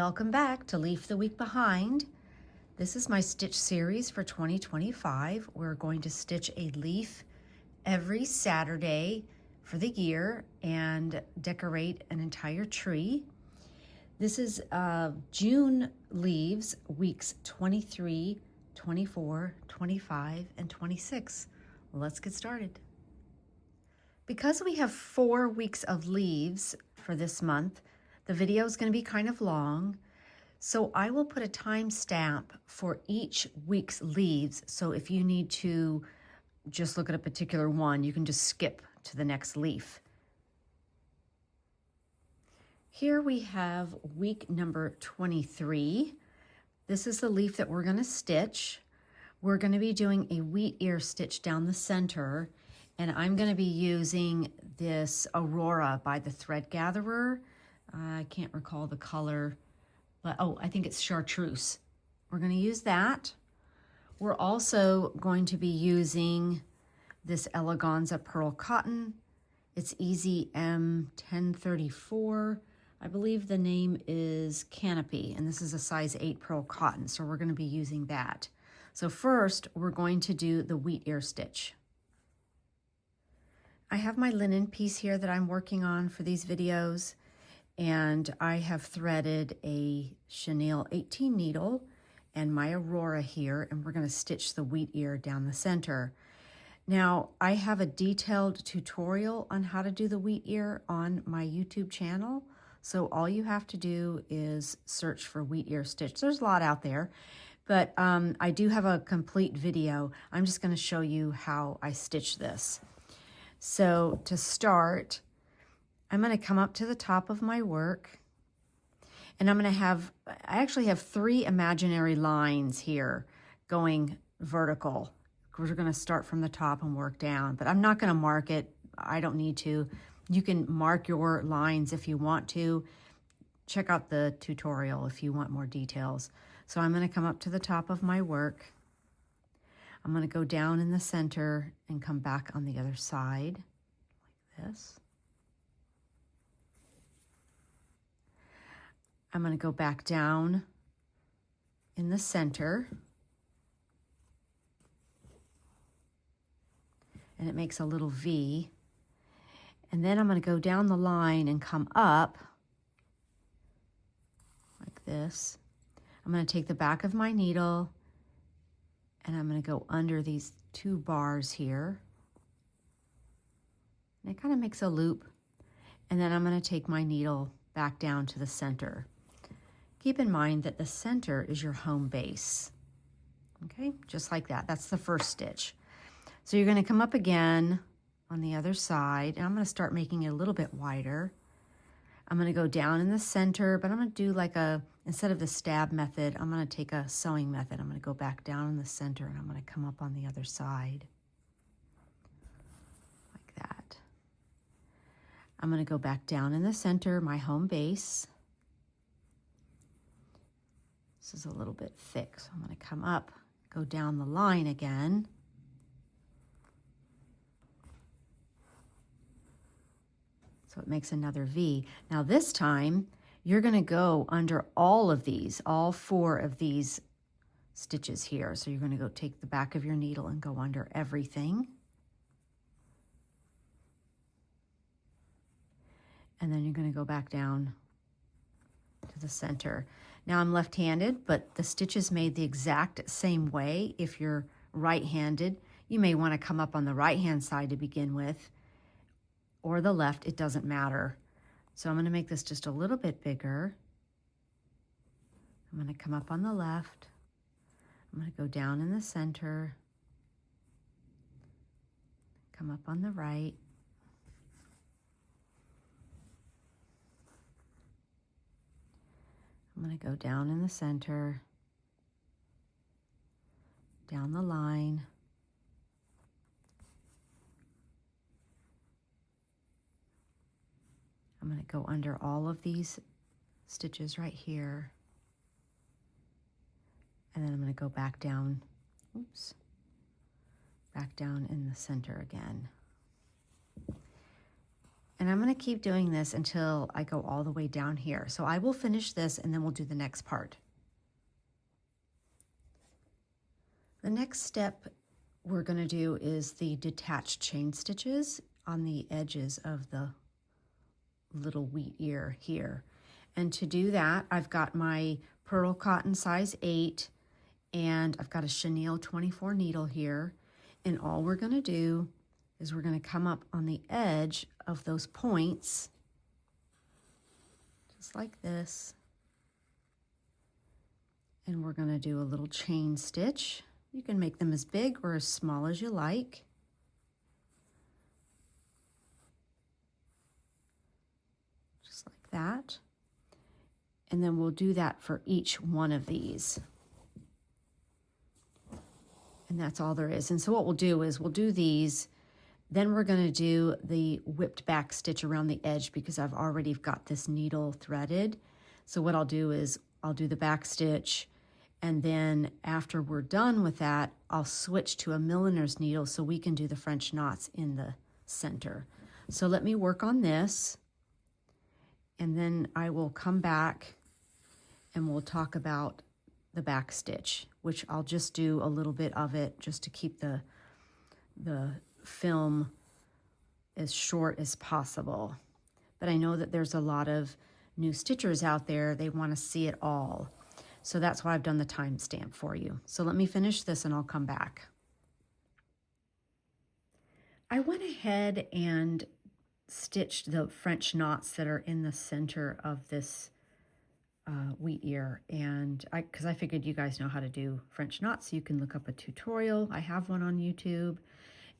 Welcome back to Leaf the Week Behind. This is my stitch series for 2025. We're going to stitch a leaf every Saturday for the year and decorate an entire tree. This is June leaves, weeks 23, 24, 25, and 26. Let's get started. Because we have 4 weeks of leaves for this month, the video is going to be kind of long, so I will put a time stamp for each week's leaves. So if you need to just look at a particular one, you can just skip to the next leaf. Here we have week number 23. This is the leaf that we're going to stitch. We're going to be doing a wheat ear stitch down the center, and I'm going to be using this Aurora by the Thread Gatherer. I can't recall the color, but I think it's chartreuse. We're going to use that. We're also going to be using this Eleganza Pearl Cotton. It's Easy M1034. I believe the name is Canopy, and this is a size 8 pearl cotton, so we're going to be using that. So first, we're going to do the wheat ear stitch. I have my linen piece here that I'm working on for these videos, and I have threaded a chenille 18 needle and my Aurora here, and we're going to stitch the wheat ear down the center. Now, I have a detailed tutorial on how to do the wheat ear on my YouTube channel, so all you have to do is search for wheat ear stitch. There's a lot out there, but I do have a complete video. I'm just going to show you how I stitch this. So to start, I'm going to come up to the top of my work, and I actually have 3 imaginary lines here going vertical. We're going to start from the top and work down, but I'm not going to mark it. I don't need to. You can mark your lines if you want to. Check out the tutorial if you want more details. So I'm going to come up to the top of my work. I'm going to go down in the center and come back on the other side like this. I'm going to go back down in the center, and it makes a little V. And then I'm going to go down the line and come up like this. I'm going to take the back of my needle, and I'm going to go under these 2 bars here. And it kind of makes a loop. And then I'm going to take my needle back down to the center. Keep in mind that the center is your home base. Okay, just like that. That's the first stitch. So you're going to come up again on the other side, and I'm going to start making it a little bit wider. I'm going to go down in the center, but I'm going to do like instead of the stab method, I'm going to take a sewing method. I'm going to go back down in the center, and I'm going to come up on the other side like that. I'm going to go back down in the center, my home base. This is a little bit thick, so I'm going to come up, go down the line again. So it makes another V. Now this time, you're going to go under all of these, all 4 of these stitches here. So you're going to go take the back of your needle and go under everything. And then you're going to go back down to the center. Now I'm left-handed, but the stitch is made the exact same way. If you're right-handed, you may want to come up on the right-hand side to begin with, or the left, it doesn't matter. So I'm going to make this just a little bit bigger. I'm going to come up on the left. I'm going to go down in the center, come up on the right. I'm going to go down in the center, down the line. I'm going to go under all of these stitches right here. And then I'm going to go back down, back down in the center again. And I'm going to keep doing this until I go all the way down here. So I will finish this and then we'll do the next part. The next step we're going to do is the detached chain stitches on the edges of the little wheat ear here. And to do that, I've got my pearl cotton size 8 and I've got a chenille 24 needle here. And all we're going to do is we're going to come up on the edge of those points, just like this. And we're going to do a little chain stitch. You can make them as big or as small as you like. Just like that. And then we'll do that for each one of these. And that's all there is. And so what we'll do is we'll do these. Then we're going to do the whipped back stitch around the edge because I've already got this needle threaded. So what I'll do is I'll do the back stitch, and then after we're done with that, I'll switch to a milliner's needle so we can do the French knots in the center. So let me work on this, and then I will come back and we'll talk about the back stitch, which I'll just do a little bit of it just to keep the film as short as possible. But I know that there's a lot of new stitchers out there. They want to see it all. So that's why I've done the timestamp for you. So let me finish this and I'll come back. I went ahead and stitched the French knots that are in the center of this wheat ear, and because I figured you guys know how to do French knots, so you can look up a tutorial. I have one on YouTube.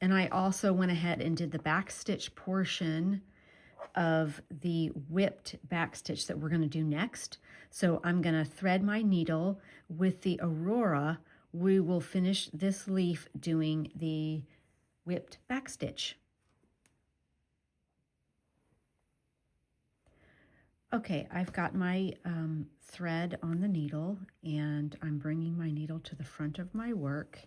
And I also went ahead and did the back stitch portion of the whipped back stitch that we're going to do next. So I'm going to thread my needle with the Aurora. We will finish this leaf doing the whipped back stitch. Okay, I've got my thread on the needle, and I'm bringing my needle to the front of my work.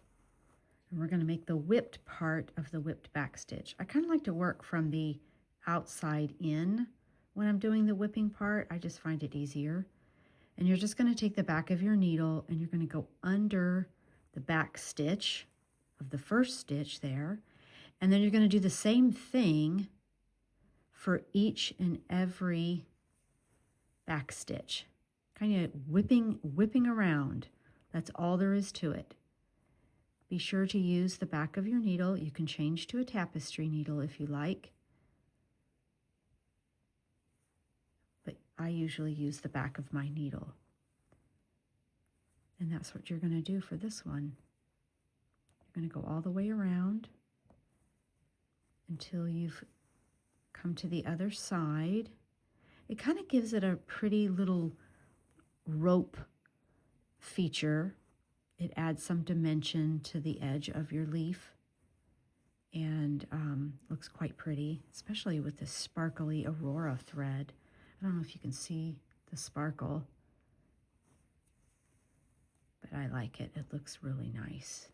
And we're going to make the whipped part of the whipped back stitch. I kind of like to work from the outside in when I'm doing the whipping part. I just find it easier. And you're just going to take the back of your needle and you're going to go under the back stitch of the first stitch there. And then you're going to do the same thing for each and every back stitch. Kind of whipping around. That's all there is to it. Be sure to use the back of your needle. You can change to a tapestry needle if you like, but I usually use the back of my needle. And that's what you're going to do for this one. You're going to go all the way around until you've come to the other side. It kind of gives it a pretty little rope feature. It adds some dimension to the edge of your leaf, and looks quite pretty, especially with this sparkly Aurora thread. I don't know if you can see the sparkle, but I like it. It looks really nice.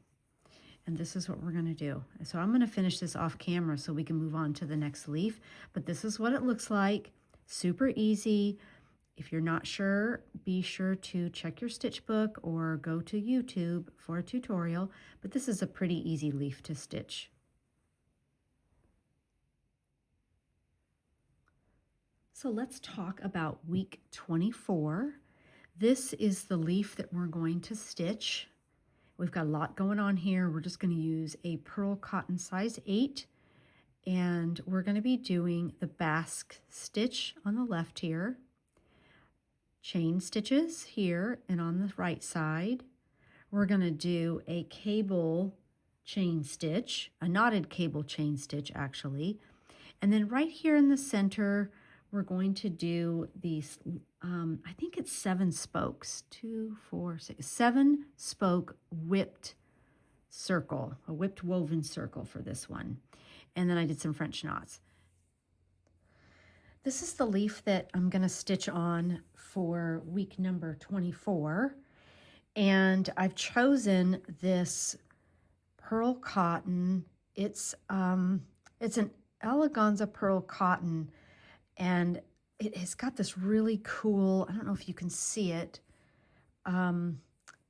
And this is what we're going to do. So I'm going to finish this off camera so we can move on to the next leaf, but this is what it looks like. Super easy. If you're not sure, be sure to check your stitch book or go to YouTube for a tutorial, but this is a pretty easy leaf to stitch. So let's talk about week 24. This is the leaf that we're going to stitch. We've got a lot going on here. We're just going to use a pearl cotton size 8, and we're going to be doing the basque stitch on the left here, chain stitches here and on the right side. We're going to do a cable chain stitch, a knotted cable chain stitch actually, and then right here in the center we're going to do these I think it's 7 spokes, 2, 4, 6, 7 spoke whipped circle, a whipped woven circle for this one. And then I did some French knots. This is the leaf that I'm going to stitch on for week number 24. And I've chosen this pearl cotton. It's an eleganza pearl cotton, and it has got this really cool, I don't know if you can see it,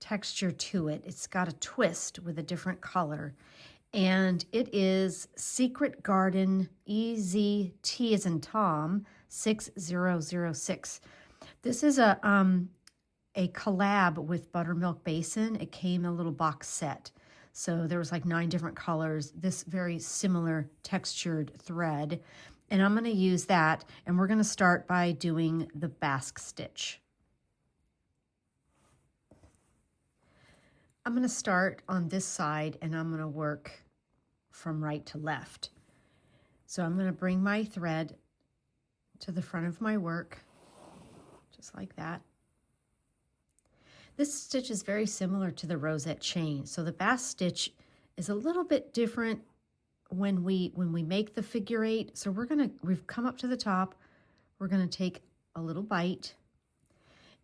texture to it. It's got a twist with a different color. And it is Secret Garden EZT as in Tom 6006. This is a collab with Buttermilk Basin. It came in a little box set. So there was like 9 different colors, this very similar textured thread. And I'm going to use that, and we're going to start by doing the basque stitch. I'm going to start on this side, and I'm going to work from right to left. So I'm going to bring my thread to the front of my work, just like that. This stitch is very similar to the rosette chain. So the basque stitch is a little bit different when we make the figure 8. So we've come up to the top. We're going to take a little bite,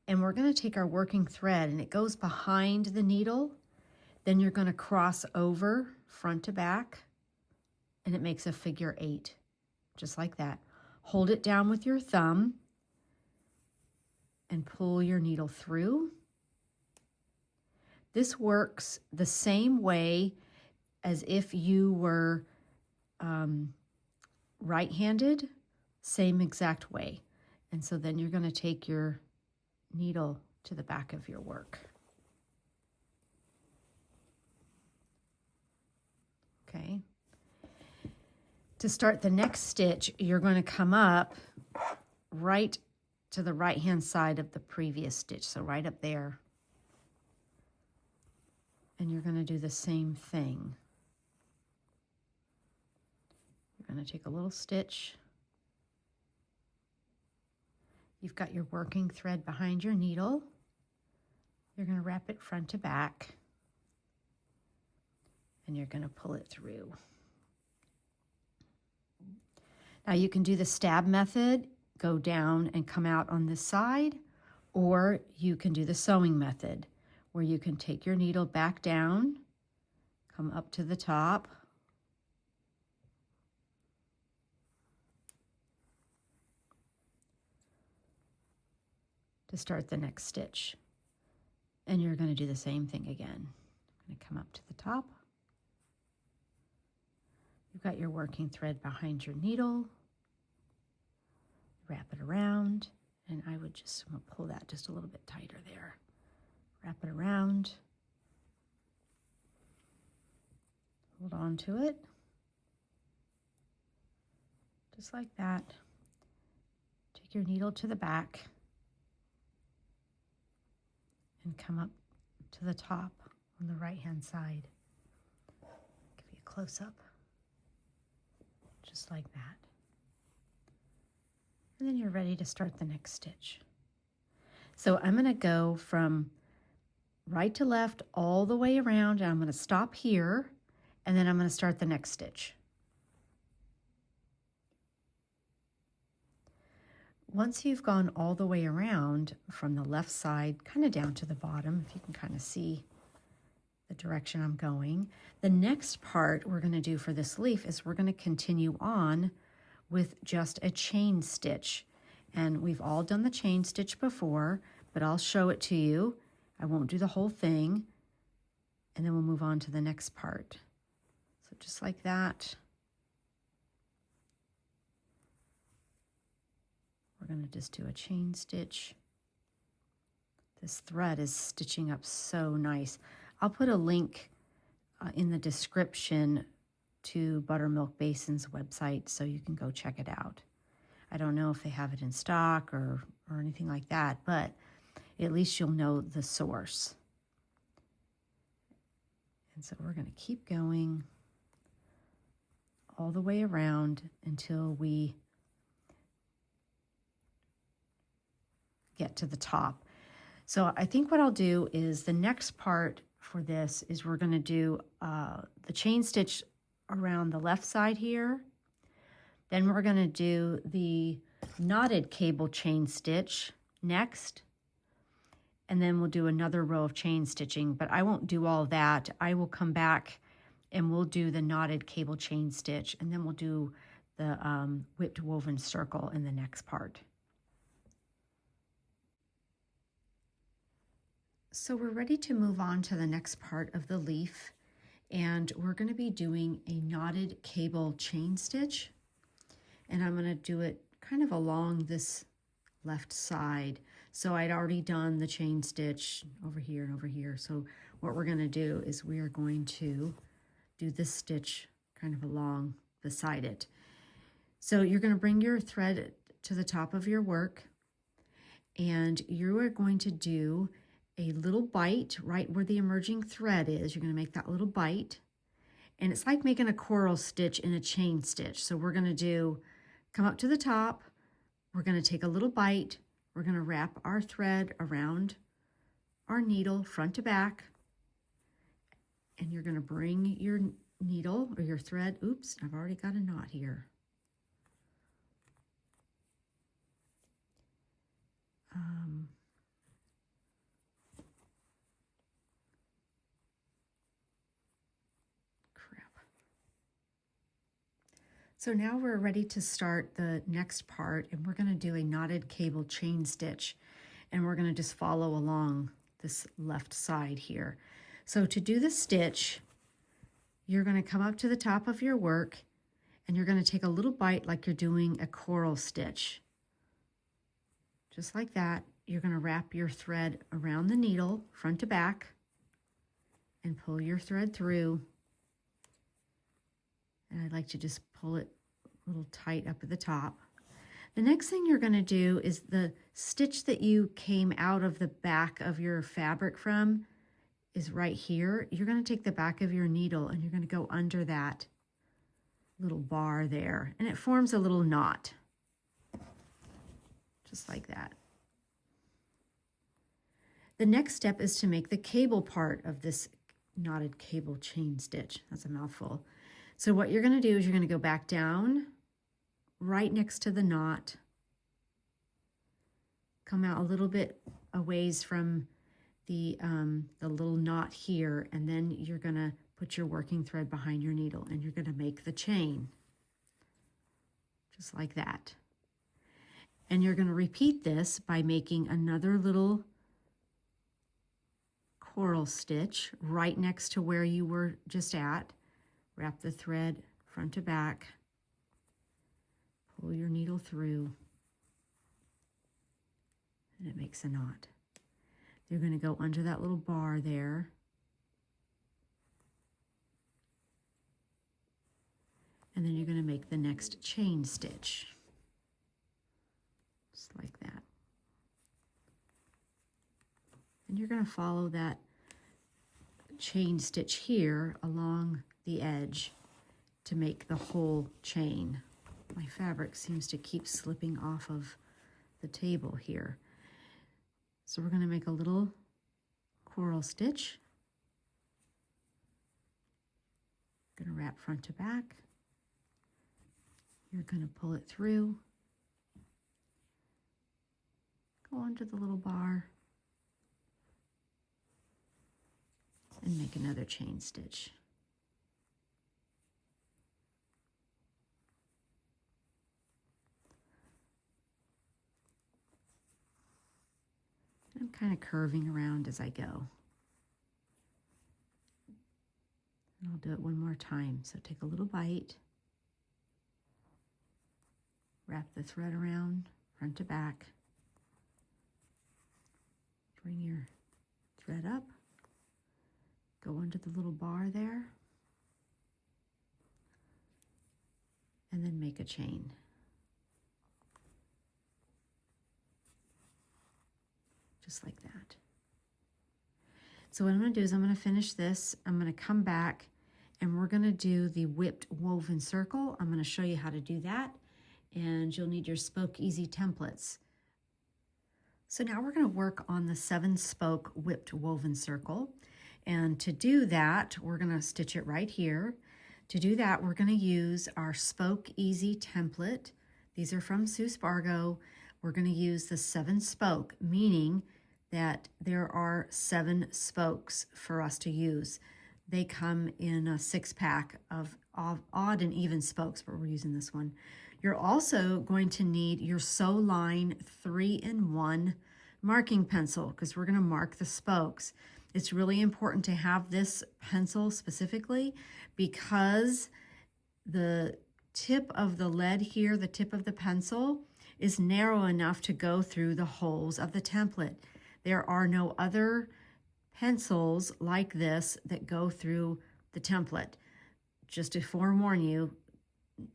and we're going to take our working thread, and it goes behind the needle. Then you're going to cross over front to back, and it makes a figure 8, just like that. Hold it down with your thumb and pull your needle through. This works the same way as if you were right-handed, same exact way. And so then you're going to take your needle to the back of your work. Okay. To start the next stitch, you're going to come up right to the right-hand side of the previous stitch, so right up there. And you're going to do the same thing. You're going to take a little stitch. You've got your working thread behind your needle. You're going to wrap it front to back, and you're going to pull it through. Now you can do the stab method, go down and come out on this side, or you can do the sewing method, where you can take your needle back down, come up to the top, to start the next stitch. And you're going to do the same thing again. I'm going to come up to the top. You've got your working thread behind your needle. Wrap it around, and I'm going to pull that just a little bit tighter there. Wrap it around. Hold on to it. Just like that. Take your needle to the back and come up to the top on the right-hand side. Give you a close-up. Just like that. And then you're ready to start the next stitch. So I'm going to go from right to left all the way around, and I'm going to stop here, and then I'm going to start the next stitch. Once you've gone all the way around from the left side, kind of down to the bottom, if you can kind of see the direction I'm going, the next part we're going to do for this leaf is we're going to continue on with just a chain stitch. And we've all done the chain stitch before, but I'll show it to you. I won't do the whole thing, and then we'll move on to the next part. So just like that. We're going to just do a chain stitch. This thread is stitching up so nice. I'll put a link in the description to Buttermilk Basin's website so you can go check it out. I don't know if they have it in stock or anything like that, but at least you'll know the source. And so we're going to keep going all the way around until we get to the top. So I think what I'll do is the next part for this is we're going to do the chain stitch around the left side here. Then we're going to do the knotted cable chain stitch next. And then we'll do another row of chain stitching, but I won't do all that. I will come back and we'll do the knotted cable chain stitch, and then we'll do the whipped woven circle in the next part. So we're ready to move on to the next part of the leaf, and we're going to be doing a knotted cable chain stitch, and I'm going to do it kind of along this left side. So I'd already done the chain stitch over here and over here. So what we're going to do is we are going to do this stitch kind of along beside it. So you're going to bring your thread to the top of your work, and you are going to do a little bite right where the emerging thread is. You're going to make that little bite, and it's like making a coral stitch in a chain stitch. So we're going to come up to the top, we're going to take a little bite, we're going to wrap our thread around our needle front to back, and you're going to bring your needle or your thread, oops, I've already got a knot here. So now we're ready to start the next part, and we're going to do a knotted cable chain stitch, and we're going to just follow along this left side here. So to do the stitch, you're going to come up to the top of your work, and you're going to take a little bite like you're doing a coral stitch. Just like that. You're going to wrap your thread around the needle front to back and pull your thread through. And I like to just pull it a little tight up at the top. The next thing you're going to do is the stitch that you came out of the back of your fabric from is right here. You're going to take the back of your needle and you're going to go under that little bar there, and it forms a little knot, just like that. The next step is to make the cable part of this knotted cable chain stitch. That's a mouthful. So what you're going to do is you're going to go back down right next to the knot, come out a little bit a ways from the little knot here, and then you're going to put your working thread behind your needle and you're going to make the chain, just like that. And you're going to repeat this by making another little coral stitch right next to where you were just at. Wrap the thread front to back, pull your needle through, and it makes a knot. You're going to go under that little bar there, and then you're going to make the next chain stitch, just like that. And you're going to follow that chain stitch here along the edge to make the whole chain. My fabric seems to keep slipping off of the table here. So we're going to make a little coral stitch. Going to wrap front to back. You're going to pull it through. Go under the little bar and make another chain stitch. I'm kind of curving around as I go. And I'll do it one more time. So take a little bite, wrap the thread around front to back, bring your thread up, go under the little bar there, and then make a chain. Just like that. So what I'm going to do is I'm going to finish this. I'm going to come back and we're going to do the whipped woven circle. I'm going to show you how to do that, and you'll need your Spoke Easy templates. So now we're going to work on the 7-spoke whipped woven circle, and to do that we're going to stitch it right here. To do that we're going to use our Spoke Easy template. These are from Sue Spargo. We're going to use the 7-spoke, meaning that there are 7 spokes for us to use. They come in a 6-pack of odd and even spokes, but we're using this one. You're also going to need your Sew Line 3-in-1 marking pencil because we're going to mark the spokes. It's really important to have this pencil specifically because the tip of the lead here, the tip of the pencil, is narrow enough to go through the holes of the template. There are no other pencils like this that go through the template. Just to forewarn you,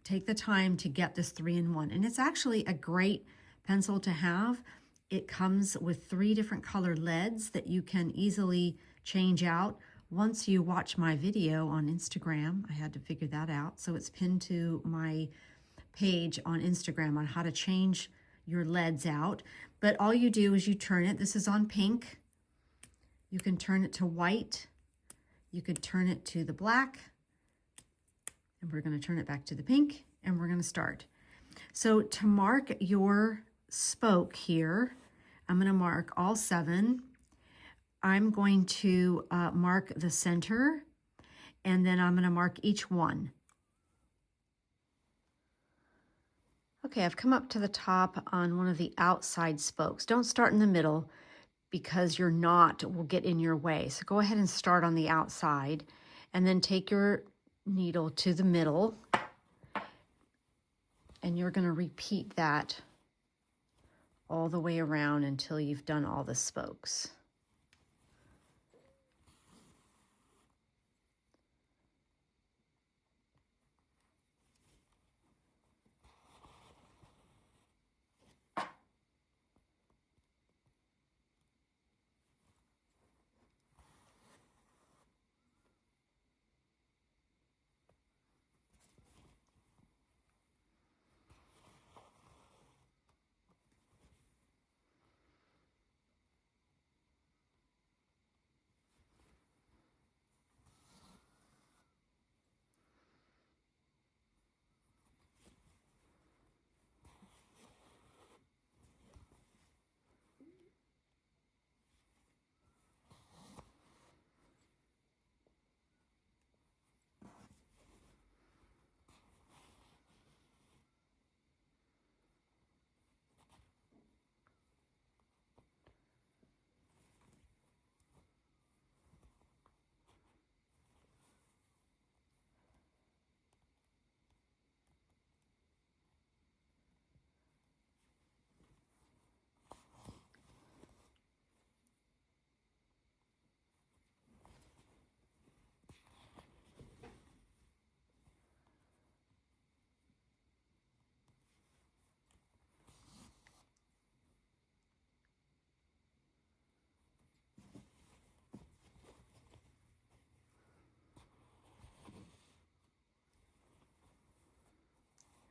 take the time to get this 3-in-1. And it's actually a great pencil to have. It comes with 3 different colored leads that you can easily change out. Once you watch my video on Instagram, I had to figure that out. So it's pinned to my page on Instagram on how to change your leads out. But all you do is you turn it. This is on pink. You can turn it to white. You could turn it to the black. And we're going to turn it back to the pink. And we're going to start. So to mark your spoke here, I'm going to mark all 7. I'm going to mark the center. And then I'm going to mark each one. Okay, I've come up to the top on one of the outside spokes. Don't start in the middle, because your knot will get in your way. So go ahead and start on the outside and then take your needle to the middle and you're going to repeat that all the way around until you've done all the spokes.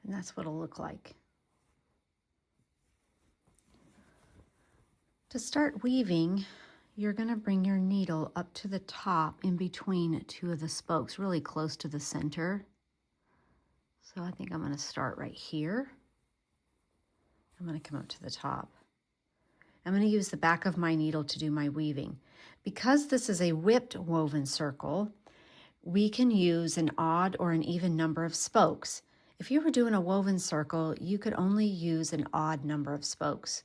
And that's what it'll look like. To start weaving, you're going to bring your needle up to the top in between 2 of the spokes, really close to the center. So I think I'm going to start right here. I'm going to come up to the top. I'm going to use the back of my needle to do my weaving. Because this is a whipped woven circle, we can use an odd or an even number of spokes. If you were doing a woven circle, you could only use an odd number of spokes.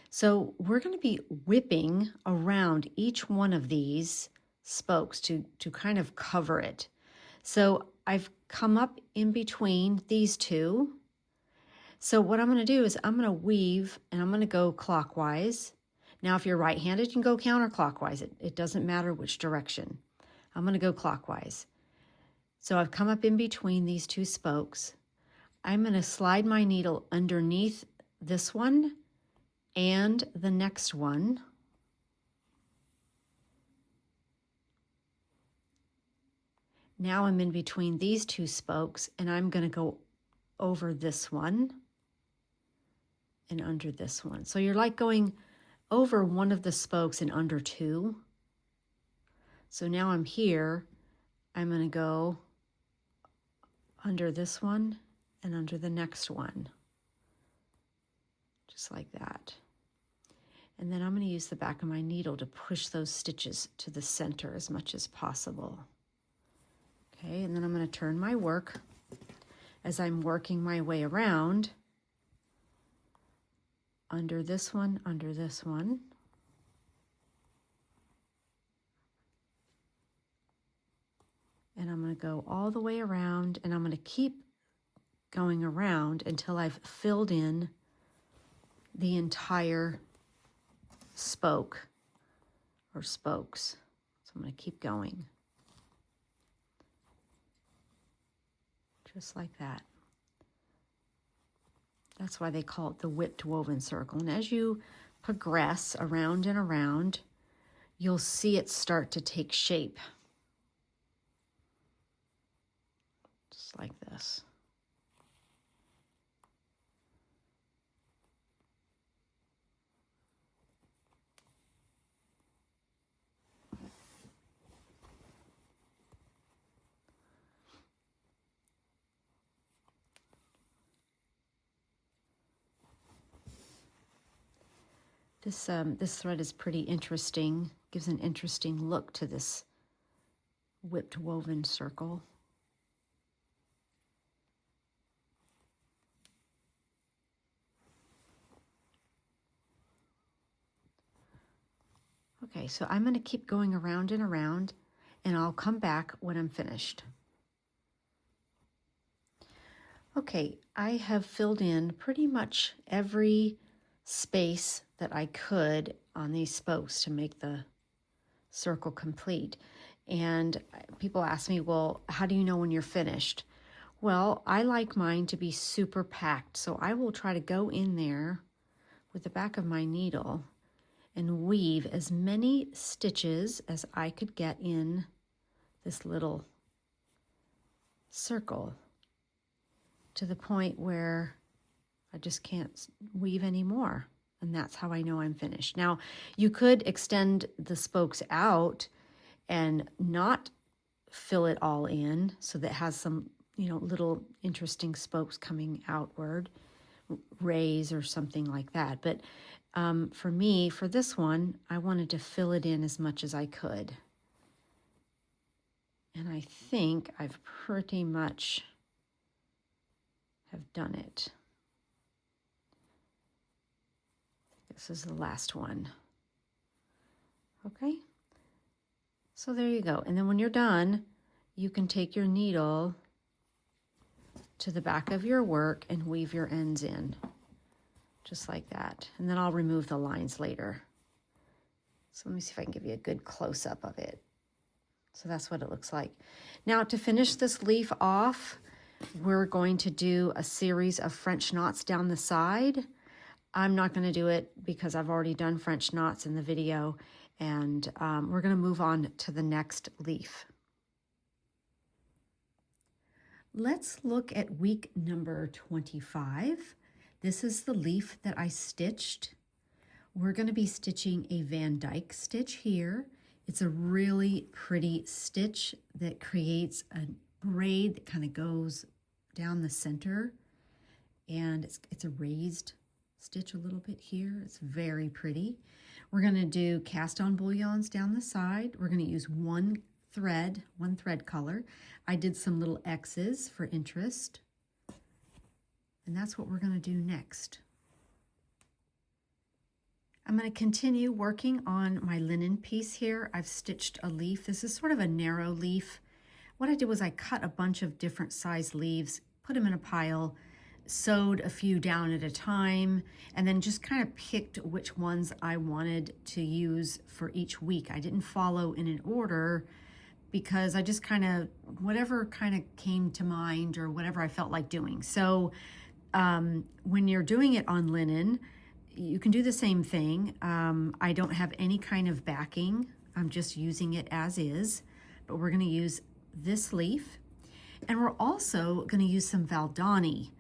So we're going to be whipping around each one of these spokes to kind of cover it. So I've come up in between these 2. So what I'm going to do is I'm going to weave and I'm going to go clockwise. Now, if you're right-handed, you can go counterclockwise. It doesn't matter which direction. I'm going to go clockwise. So I've come up in between these 2 spokes. I'm going to slide my needle underneath this one and the next one. Now I'm in between these 2 spokes and I'm going to go over this one and under this one. So you're like going over one of the spokes and under 2. So now I'm here. I'm going to go under this one and under the next one, just like that. And then I'm going to use the back of my needle to push those stitches to the center as much as possible. Okay, and then I'm going to turn my work as I'm working my way around under this one, under this one. And I'm going to go all the way around, and I'm going to keep going around until I've filled in the entire spoke or spokes. So I'm going to keep going. Just like that. That's why they call it the whipped woven circle. And as you progress around and around, you'll see it start to take shape. Just like this. This thread is pretty interesting, gives an interesting look to this whipped woven circle. Okay, so I'm going to keep going around and around, and I'll come back when I'm finished. Okay, I have filled in pretty much every space that I could on these spokes to make the circle complete. And people ask me, well, how do you know when you're finished? Well, I like mine to be super packed, so I will try to go in there with the back of my needle and weave as many stitches as I could get in this little circle to the point where I just can't weave anymore. And that's how I know I'm finished. Now, you could extend the spokes out and not fill it all in so that it has some, little interesting spokes coming outward, rays or something like that. But for me, for this one, I wanted to fill it in as much as I could. And I think I've pretty much have done it. This is the last one. Okay, so there you go. And then when you're done, you can take your needle to the back of your work and weave your ends in, just like that. And then I'll remove the lines later. So let me see if I can give you a good close-up of it. So that's what it looks like. Now to finish this leaf off, we're going to do a series of French knots down the side. I'm not going to do it because I've already done French knots in the video, and we're going to move on to the next leaf. Let's look at week number 25. This is the leaf that I stitched. We're going to be stitching a Van Dyke stitch here. It's a really pretty stitch that creates a braid that kind of goes down the center, and it's a raised stitch a little bit here. It's very pretty. We're going to do cast on bullions down the side. We're going to use one thread color. I did some little X's for interest, and that's what we're going to do next. I'm going to continue working on my linen piece here. I've stitched a leaf. This is sort of a narrow leaf. What I did was I cut a bunch of different size leaves, put them in a pile, sewed a few down at a time, and then just kind of picked which ones I wanted to use for each week. I didn't follow in an order because I just kind of, whatever kind of came to mind or whatever I felt like doing. So when you're doing it on linen, you can do the same thing. I don't have any kind of backing. I'm just using it as is, but we're gonna use this leaf, and we're also gonna use some Valdani.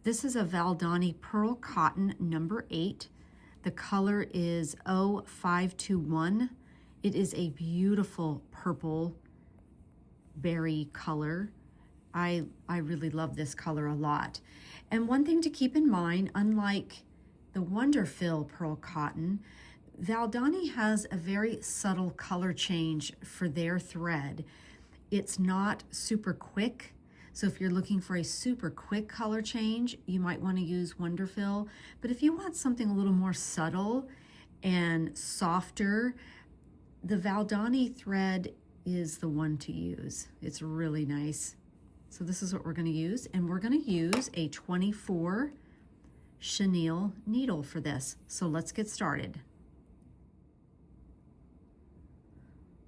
This is a Valdani Pearl Cotton number 8. The color is 0521. It is a beautiful purple berry color. I really love this color a lot. And one thing to keep in mind, unlike the Wonderfill Pearl Cotton, Valdani has a very subtle color change for their thread. it's not super quick. So if you're looking for a super quick color change, you might want to use Wonderfill. But if you want something a little more subtle and softer, the Valdani thread is the one to use. It's really nice. So this is what we're going to use, and we're going to use a 24 chenille needle for this. So let's get started.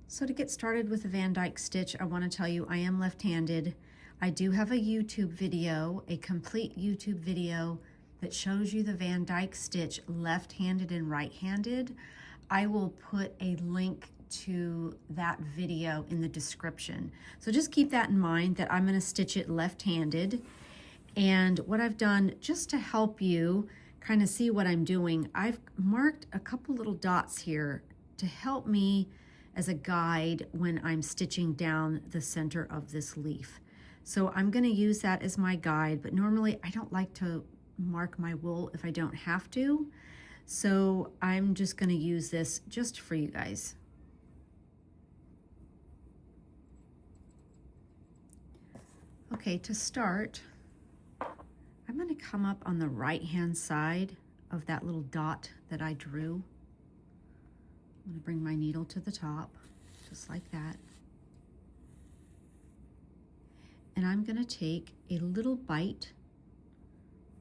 So to get started with the Van Dyke stitch, I want to tell you I am left-handed. I do have a YouTube video, a complete YouTube video that shows you the Van Dyke stitch left-handed and right-handed. I will put a link to that video in the description. So just keep that in mind that I'm going to stitch it left-handed. And what I've done, just to help you kind of see what I'm doing, I've marked a couple little dots here to help me as a guide when I'm stitching down the center of this leaf. So I'm going to use that as my guide, but normally I don't like to mark my wool if I don't have to. So I'm just going to use this just for you guys. Okay, to start, I'm going to come up on the right-hand side of that little dot that I drew. I'm going to bring my needle to the top, just like that. And I'm going to take a little bite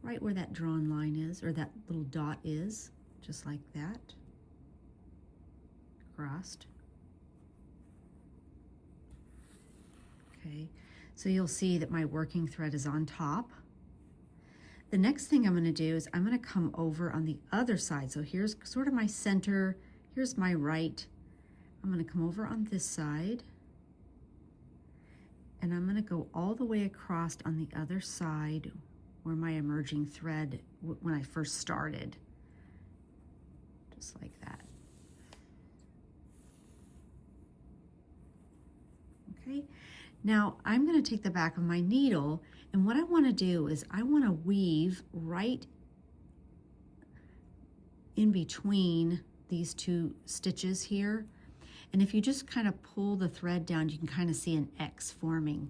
right where that drawn line is, or that little dot is, just like that, crossed. Okay, so you'll see that my working thread is on top. The next thing I'm going to do is I'm going to come over on the other side. So here's sort of my center, here's my right. I'm going to come over on this side, and I'm going to go all the way across on the other side where my emerging thread when I first started, just like that. Okay, now I'm going to take the back of my needle, and what I want to do is I want to weave right in between these two stitches here. And if you just kind of pull the thread down, you can kind of see an X forming.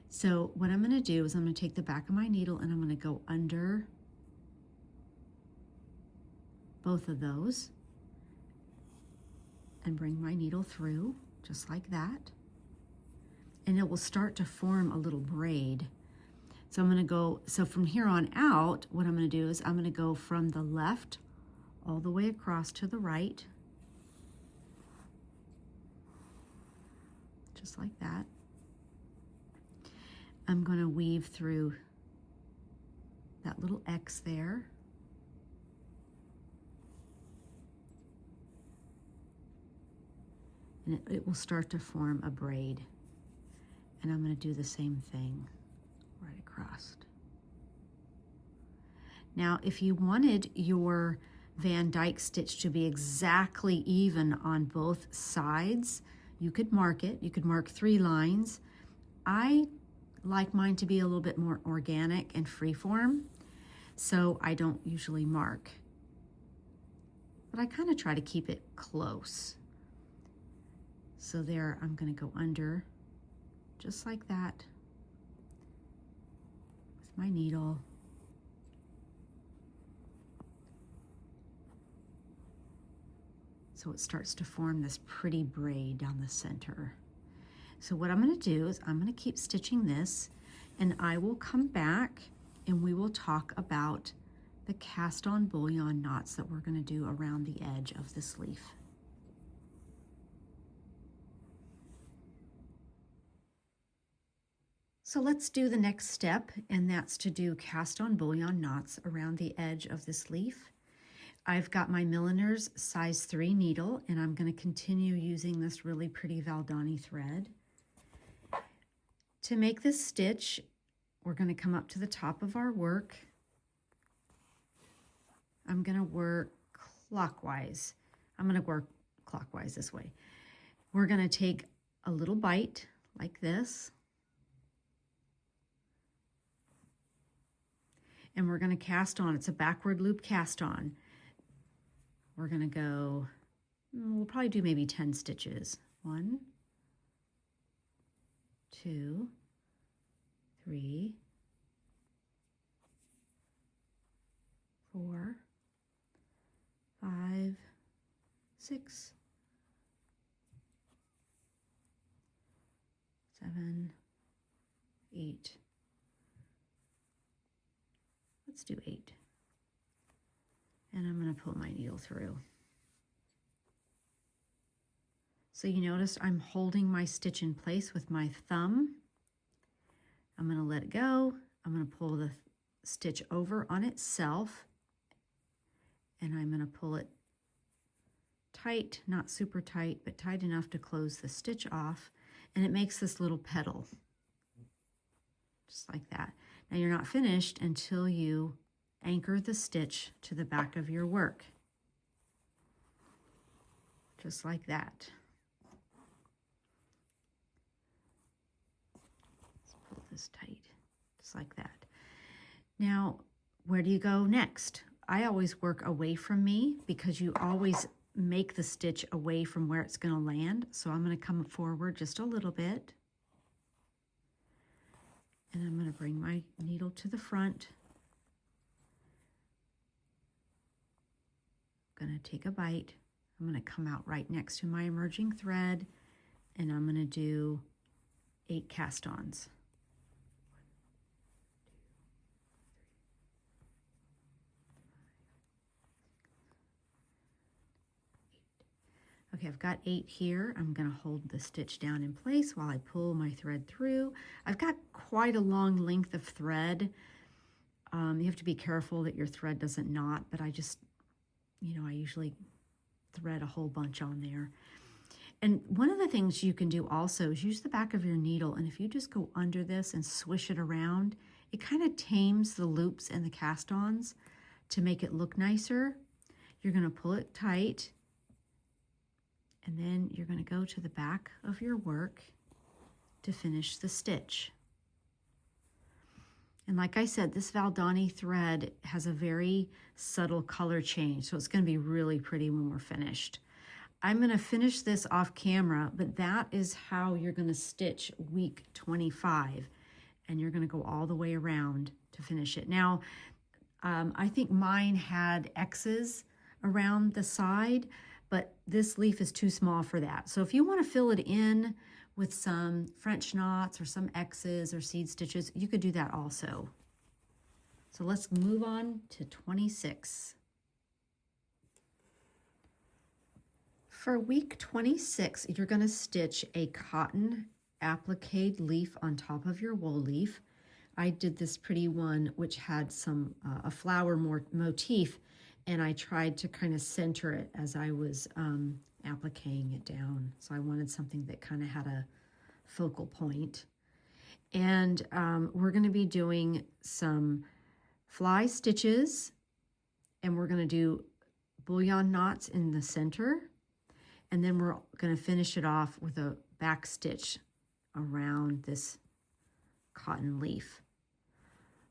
So what I'm going to do is I'm going to take the back of my needle and I'm going to go under both of those and bring my needle through just like that. And it will start to form a little braid. So I'm going to go, so from here on out, what I'm going to do is I'm going to go from the left all the way across to the right, just like that. I'm going to weave through that little X there. And it will start to form a braid. And I'm going to do the same thing right across. Now, if you wanted your Van Dyke stitch to be exactly even on both sides, you could mark it. You could mark 3 lines. I like mine to be a little bit more organic and freeform, so I don't usually mark. But I kind of try to keep it close. So there, I'm going to go under just like that with my needle. So it starts to form this pretty braid down the center. So what I'm going to do is I'm going to keep stitching this, and I will come back and we will talk about the cast on bullion knots that we're going to do around the edge of this leaf. So let's do the next step, and that's to do cast on bullion knots around the edge of this leaf. I've got my milliner's size 3 needle, and I'm going to continue using this really pretty Valdani thread. To make this stitch, we're going to come up to the top of our work. I'm going to work clockwise. I'm going to work clockwise this way. We're going to take a little bite like this, and we're going to cast on. It's a backward loop cast on. We're going to go, we'll probably do maybe 10 stitches. 1, 2, 3, 4, 5, 6, 7, 8. Let's do 8. And I'm going to pull my needle through. So you notice I'm holding my stitch in place with my thumb. I'm going to let it go. I'm going to pull the stitch over on itself, and I'm going to pull it tight, not super tight, but tight enough to close the stitch off, and it makes this little petal, just like that. Now you're not finished until you anchor the stitch to the back of your work, just like that. Pull this tight, just like that. Now, where do you go next? I always work away from me because you always make the stitch away from where it's going to land. So I'm going to come forward just a little bit. And I'm going to bring my needle to the front. I'm going to take a bite. I'm going to come out right next to my emerging thread, and I'm going to do 8 cast-ons. Okay, I've got 8 here. I'm going to hold the stitch down in place while I pull my thread through. I've got quite a long length of thread. You have to be careful that your thread doesn't knot, but I just, I usually thread a whole bunch on there. And one of the things you can do also is use the back of your needle, and if you just go under this and swish it around, it kind of tames the loops and the cast-ons to make it look nicer. You're going to pull it tight, and then you're going to go to the back of your work to finish the stitch. And like I said, this Valdani thread has a very subtle color change, so it's going to be really pretty when we're finished. I'm going to finish this off camera, but that is how you're going to stitch week 25, and you're going to go all the way around to finish it. Now, I think mine had X's around the side, but this leaf is too small for that. So if you want to fill it in with some French knots or some X's or seed stitches, you could do that also. So let's move on to 26. For week 26, you're going to stitch a cotton applique leaf on top of your wool leaf. I did this pretty one which had some a flower motif, and I tried to kind of center it as I was appliquing it down. So I wanted something that kind of had a focal point. And we're going to be doing some fly stitches, and we're going to do bullion knots in the center. And then we're going to finish it off with a back stitch around this cotton leaf.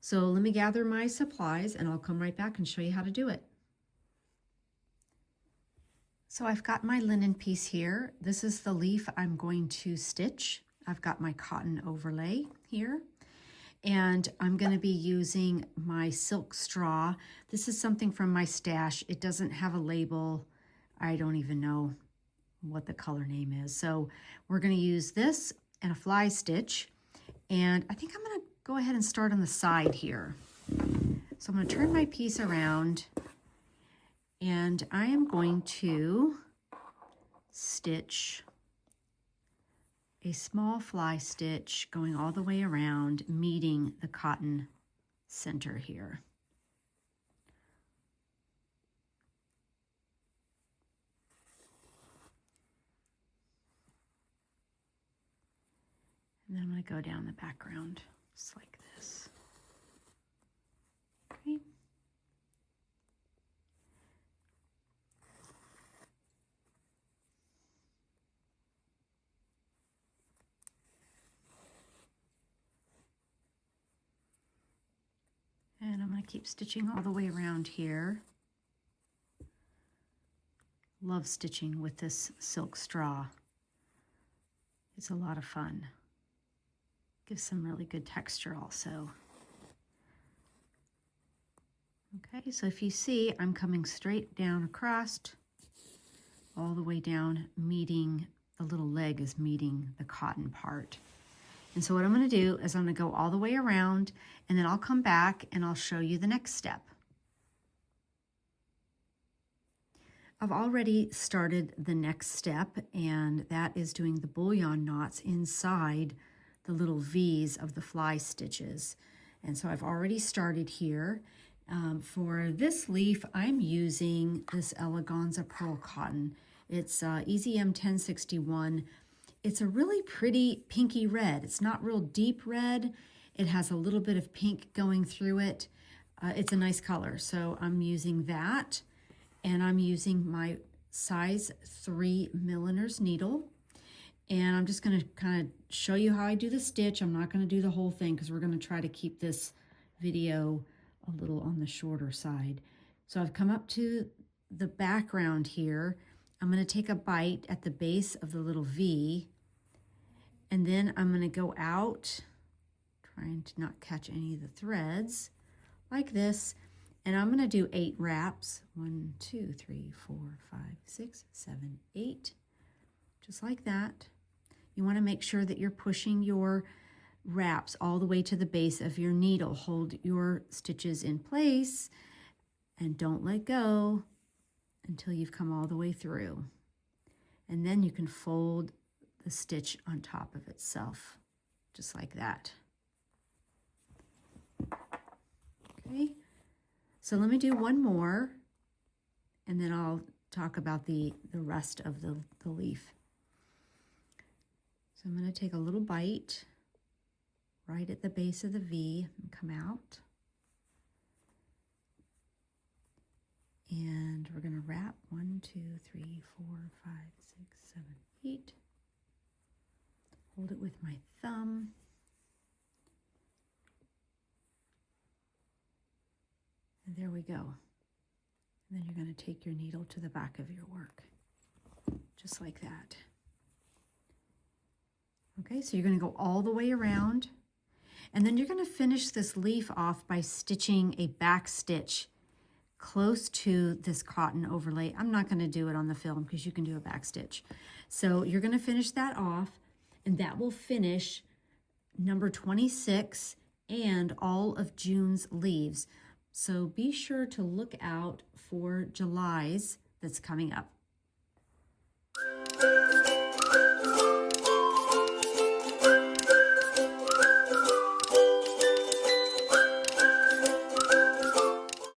So let me gather my supplies, and I'll come right back and show you how to do it. So I've got my linen piece here. This is the leaf I'm going to stitch. I've got my cotton overlay here, and I'm going to be using my silk straw. This is something from my stash. It doesn't have a label. I don't even know what the color name is. So we're going to use this and a fly stitch, and I think I'm going to go ahead and start on the side here. So I'm going to turn my piece around, and I am going to stitch a small fly stitch going all the way around, meeting the cotton center here. And then I'm going to go down the background just like this. Okay. And I'm going to keep stitching all the way around here. Love stitching with this silk straw. It's a lot of fun. Gives some really good texture also. Okay, so if you see, I'm coming straight down across, all the way down, meeting, the little leg is meeting the cotton part. And so what I'm going to do is I'm going to go all the way around, and then I'll come back and I'll show you the next step. I've already started the next step, and that is doing the bullion knots inside the little V's of the fly stitches. And so I've already started here. For this leaf, I'm using this Eleganza Pearl Cotton. It's EZM 1061. It's a really pretty pinky red. It's not real deep red. It has a little bit of pink going through it. It's a nice color, so I'm using that. And I'm using my size 3 milliner's needle. And I'm just going to kind of show you how I do the stitch. I'm not going to do the whole thing because we're going to try to keep this video a little on the shorter side. So I've come up to the background here. I'm going to take a bite at the base of the little V, and then I'm going to go out, trying to not catch any of the threads, like this, and I'm going to do 8 wraps. 1, 2, 3, 4, 5, 6, 7, 8, just like that. You want to make sure that you're pushing your wraps all the way to the base of your needle. Hold your stitches in place and don't let go until you've come all the way through. And then you can fold the stitch on top of itself, just like that. Okay, so let me do one more, and then I'll talk about the rest of the leaf. So I'm going to take a little bite right at the base of the V and come out. And we're going to wrap 1, 2, 3, 4, 5, 6, 7, 8. Hold it with my thumb. And there we go. And then you're going to take your needle to the back of your work, just like that. Okay, so you're going to go all the way around, and then you're going to finish this leaf off by stitching a back stitch close to this cotton overlay. I'm not going to do it on the film because you can do a back stitch. So you're going to finish that off, and that will finish number 26 and all of June's leaves. So be sure to look out for July's that's coming up.